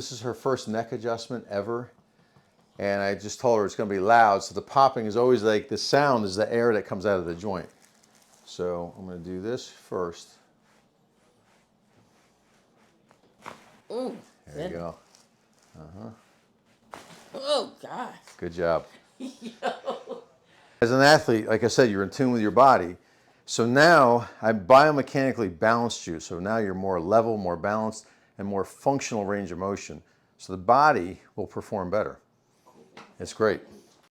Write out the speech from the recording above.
This is her first neck adjustment ever. And I just told her it's going to be loud. So the popping is always like the sound is the air that comes out of the joint. So I'm going to do this first. Ooh, There you go. Oh, God. Good job. As an athlete, like I said, you're in tune with your body. So now I biomechanically balanced you. So now you're more level, more balanced, and more functional range of motion. So the body will perform better. It's great.